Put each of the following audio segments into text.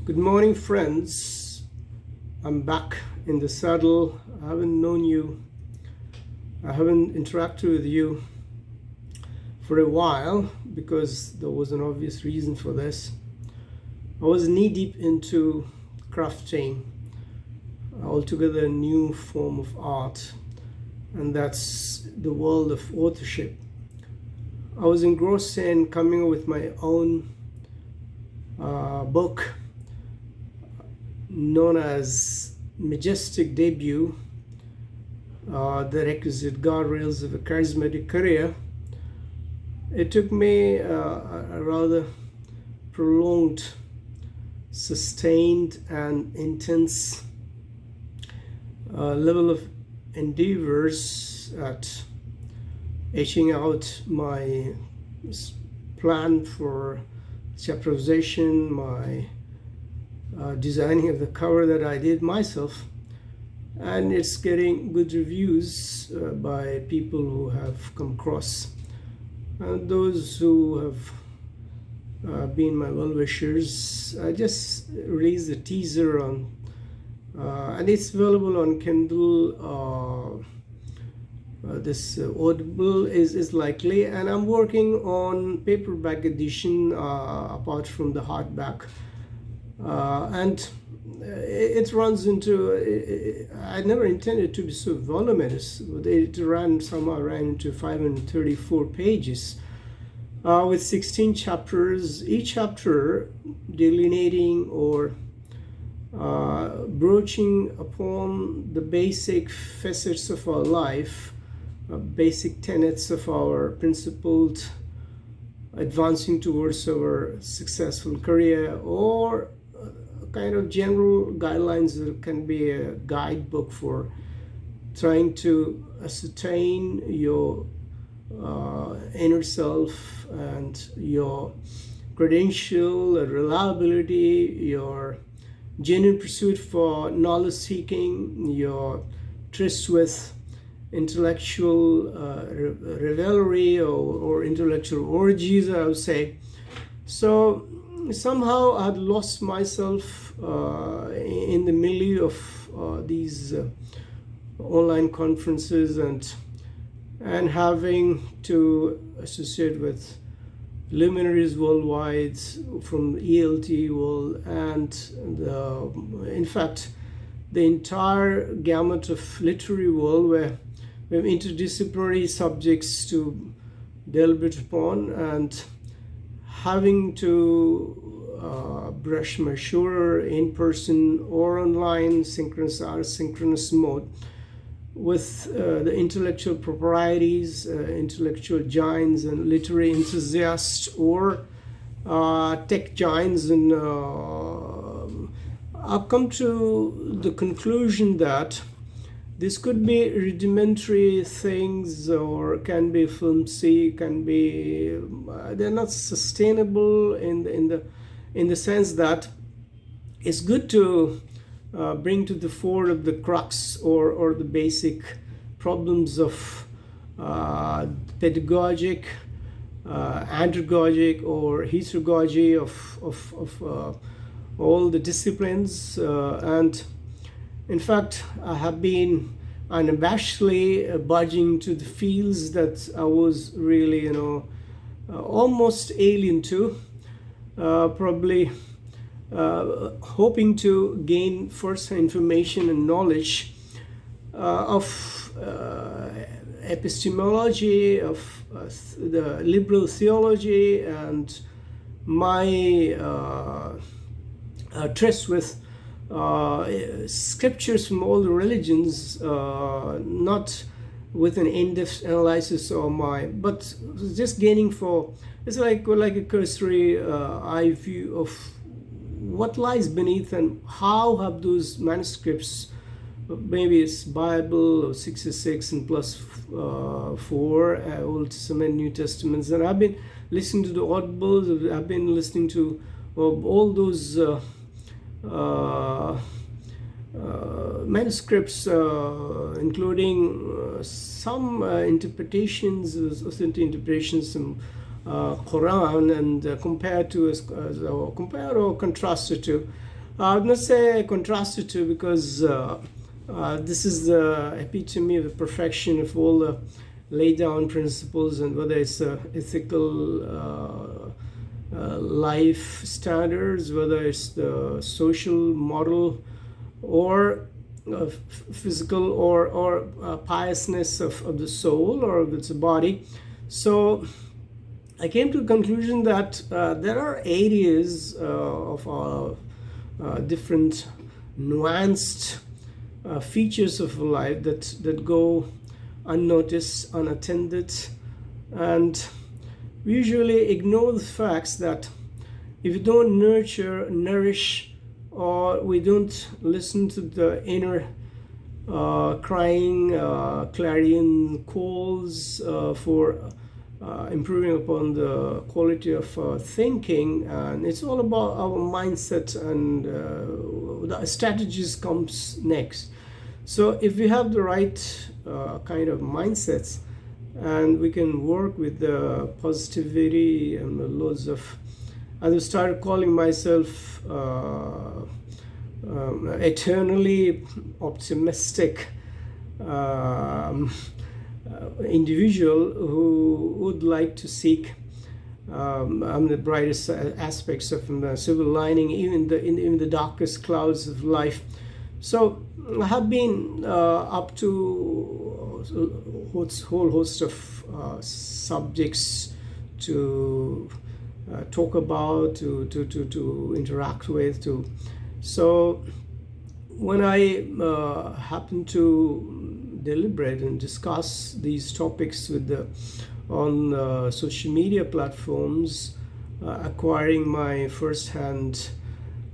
Good morning, friends. I'm back in the saddle. I haven't known you. I haven't interacted with you for a while because there was an obvious reason for this. I was knee-deep into crafting altogether a new form of art, and that's the world of authorship. I was engrossed in coming up with my own book known as Majestic Debut, the requisite guardrails of a charismatic career. It took me a rather prolonged, sustained, and intense level of endeavors at etching out my plan for chapterization, my designing of the cover that I did myself, and it's getting good reviews by people who have come across. And those who have been my well-wishers, I just released a teaser on, and it's available on Kindle. This Audible is likely, and I'm working on paperback edition apart from the hardback. And it runs into, I never intended to be so voluminous, but it somehow ran into 534 pages with 16 chapters, each chapter delineating or broaching upon the basic facets of our life, basic tenets of our principled advancing towards our successful career, or kind of general guidelines that can be a guidebook for trying to ascertain your inner self and your credential, reliability, your genuine pursuit for knowledge seeking, your tryst with intellectual revelry or intellectual orgies, I would say. So somehow I had lost myself in the milieu of these online conferences and having to associate with luminaries worldwide from the ELT world, and in fact the entire gamut of literary world, where we have interdisciplinary subjects to deliberate upon, and having to brush my shoulder in person or online, synchronous or asynchronous mode, with the intellectual proprieties, intellectual giants and literary enthusiasts, or tech giants. And I've come to the conclusion that this could be rudimentary things, or can be flimsy, can be they're not sustainable in the sense that it's good to bring to the fore of the crux or the basic problems of pedagogic, andragogic, or heterogogy of all the disciplines. And in fact, I have been unabashedly budging to the fields that I was really, almost alien to, probably hoping to gain first information and knowledge of epistemology, of the liberal theology, and my tryst with scriptures from all the religions, not with an in-depth analysis of but just gaining it's like a cursory eye view of what lies beneath, and how have those manuscripts, maybe it's Bible or 66 and plus 4 Old Testament, New Testaments, and I've been listening to the audibles, I've been listening to all those manuscripts, including some interpretations, authentic interpretations, some Quran, and compared or contrasted to I would not say contrasted to, because this is the epitome of the perfection of all the laid down principles, and whether it's ethical life standards, whether it's the social model, or physical or piousness of the soul or of its body. So I came to the conclusion that there are areas of different nuanced features of life that go unnoticed, unattended, and we usually ignore the facts that if you don't nurture, nourish, or we don't listen to the inner crying clarion calls for improving upon the quality of thinking, and it's all about our mindset, and the strategies comes next. So if we have the right kind of mindsets, and we can work with the positivity and loads of, I started calling myself eternally optimistic individual who would like to seek the brightest aspects of the silver lining, even in the darkest clouds of life. So I have been up to a whole host of subjects to talk about, to interact with. So when I happen to deliberate and discuss these topics on social media platforms, acquiring my first-hand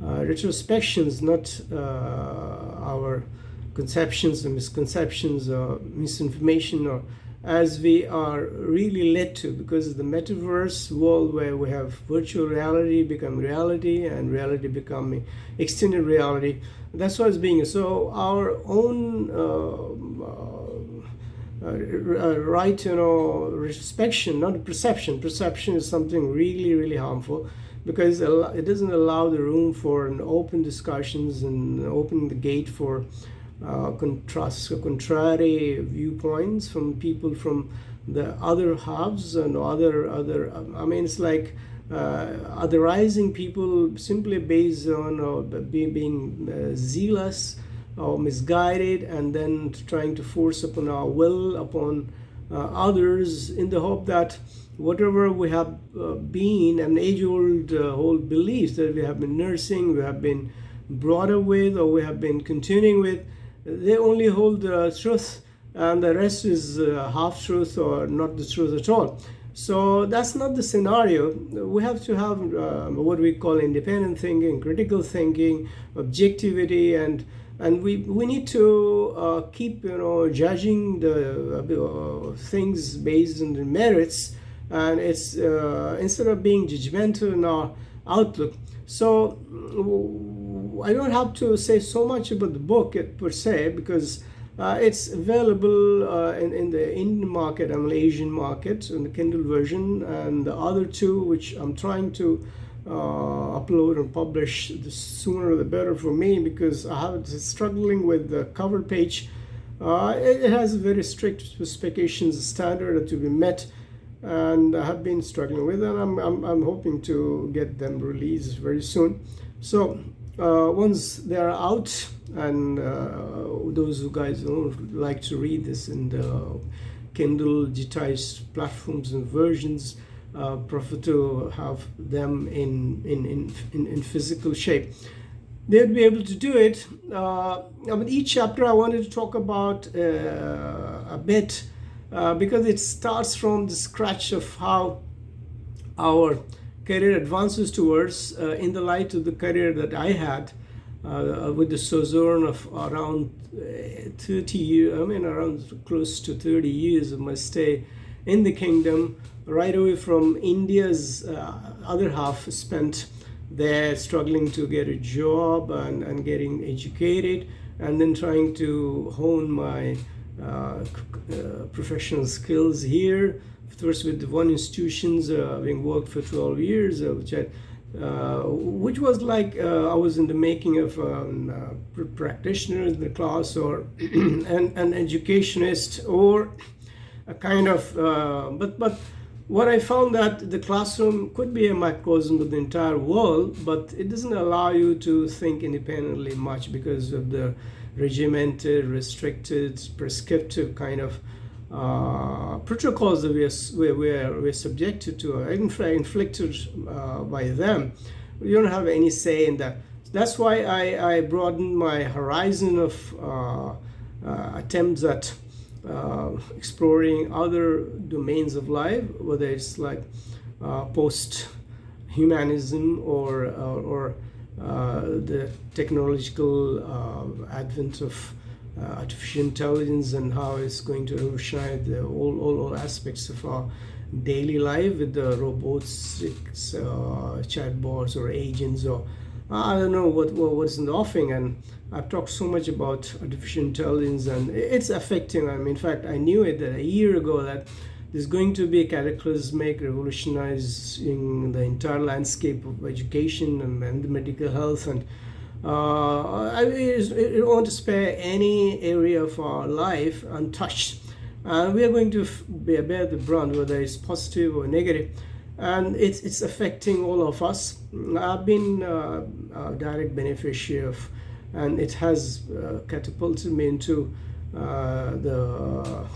retrospections, not our conceptions and misconceptions or misinformation, or as we are really led to, because the metaverse world where we have virtual reality become reality and reality becoming extended reality. That's what it's being. So our own right, retrospection, not perception. Perception is something really, really harmful, because it doesn't allow the room for an open discussions and open the gate for contrary viewpoints from people from the other halves and other. I mean, it's like otherizing people simply based on being zealous or misguided, and then trying to force upon our will upon others, in the hope that whatever we have been, an age-old whole beliefs that we have been nursing, we have been brought up with, or we have been continuing with, they only hold the truth, and the rest is half truth or not the truth at all. So that's not the scenario. We have to have what we call independent thinking, critical thinking, objectivity, and we need to keep judging the things based on the merits, and it's instead of being judgmental in our outlook. So I don't have to say so much about the book per se, because it's available in the Indian market and the Asian market in the Kindle version, and the other two which I'm trying to upload and publish, the sooner the better for me, because I have struggling with the cover page. It has very strict specifications, standard to be met, and I have been struggling with, and I'm hoping to get them released very soon. So once they are out, and those who guys don't like to read this in the Kindle digitized platforms and versions, prefer to have them in physical shape, they'd be able to do it. With each chapter I wanted to talk about a bit, because it starts from the scratch of how our career advances towards, in the light of the career that I had with the sojourn of around 30 years, around close to 30 years of my stay in the kingdom, right away from India's other half spent there struggling to get a job and getting educated, and then trying to hone my professional skills here, first with one institutions, having worked for 12 years, which I which was like I was in the making of practitioner in the class, or an educationist, or a kind of but what I found that the classroom could be a microcosm of the entire world, but it doesn't allow you to think independently much because of the regimented, restricted, prescriptive kind of protocols that we're subjected to, or inflicted by them. You don't have any say in that. That's why I broadened my horizon of attempts at exploring other domains of life, whether it's like post-humanism or the technological advent of artificial intelligence and how it's going to revolutionize all aspects of our daily life with the robots, chatbots, or agents, or I don't know what's in the offing. And I've talked so much about artificial intelligence, and it's affecting. In fact, I knew it a year ago that there's going to be a cataclysmic, revolutionizing the entire landscape of education and the medical health. And I don't want to spare any area of our life untouched. We are going to bear the brunt, whether it's positive or negative. And it's affecting all of us. I've been a direct beneficiary of, and it has catapulted me into the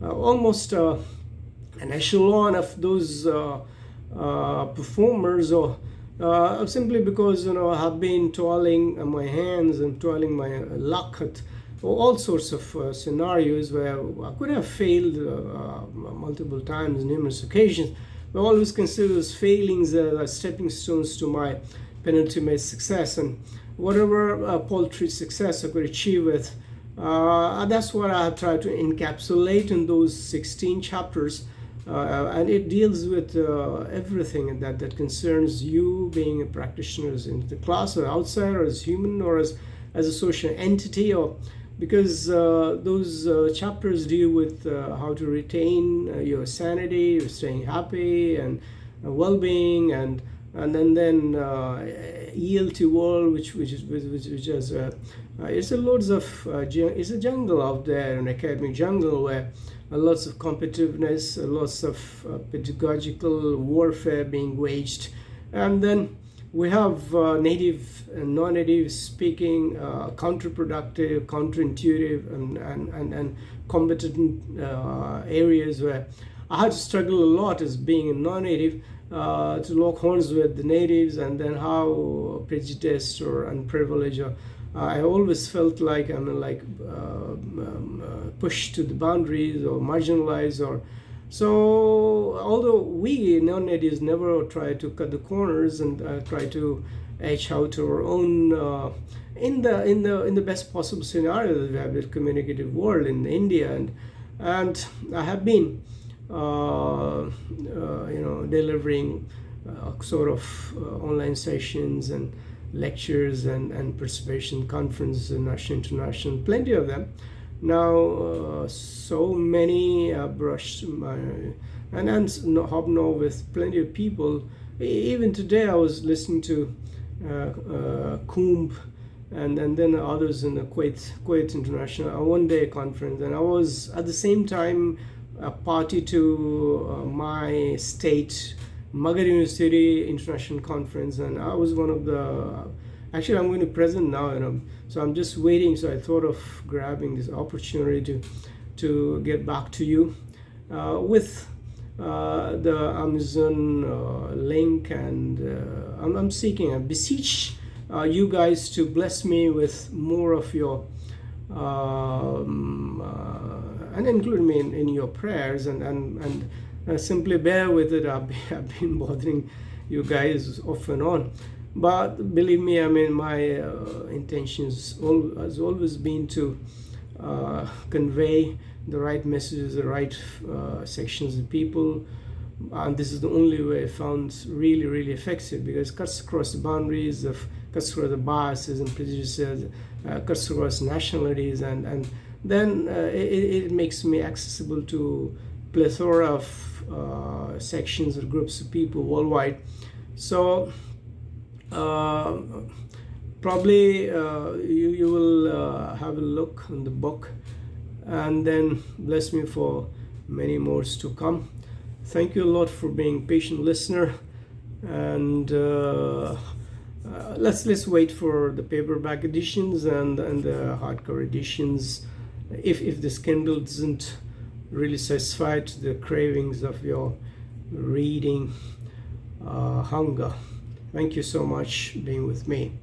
almost an echelon of those performers, or simply because I have been toiling my hands and toiling my luck at all sorts of scenarios where I could have failed multiple times, numerous occasions. I always consider those failings as stepping stones to my penultimate success, and whatever paltry success I could achieve with, that's what I have tried to encapsulate in those 16 chapters, and it deals with everything that concerns you being a practitioner in the class, or outside, or as human, or as a social entity, or because those chapters deal with how to retain your sanity, staying happy, and well-being, and then yield to world, which has it's a loads of it's a jungle out there, an academic jungle where lots of competitiveness, lots of pedagogical warfare being waged, and then we have native and non-native speaking, counterproductive, counterintuitive, and competent areas where I had to struggle a lot as being a non-native to lock horns with the natives, and then how prejudiced or unprivileged. I always felt like I'm pushed to the boundaries or marginalized, or so. Although we non-natives never try to cut the corners and try to etch out our own in the best possible scenario that we have, the communicative world in India, and I have been delivering sort of online sessions and lectures and participation conferences, national, international, plenty of them. Now, so many brushed my and hobnob with plenty of people. Even today, I was listening to Kumb and then others in the Kuwait International one-day conference, and I was at the same time a party to my state Magar University International Conference, and I was one of the. Actually, I'm going to present now, so I'm just waiting. So I thought of grabbing this opportunity to get back to you with the Amazon link, and I'm seeking and beseech you guys to bless me with more of your and include me in your prayers, and simply bear with it. I've been bothering you guys off and on, but believe me, my intentions has always been to convey the right messages, the right sections of people, and this is the only way I found really effective, because it cuts across the boundaries of, cuts across the biases and prejudices, cuts across nationalities, and then it makes me accessible to plethora of sections or groups of people worldwide. So probably you will have a look on the book, and then bless me for many more to come. Thank you a lot for being patient listener, and let's wait for the paperback editions and the hardcover editions. If this Kindle doesn't really satisfy to the cravings of your reading hunger. Thank you so much for being with me.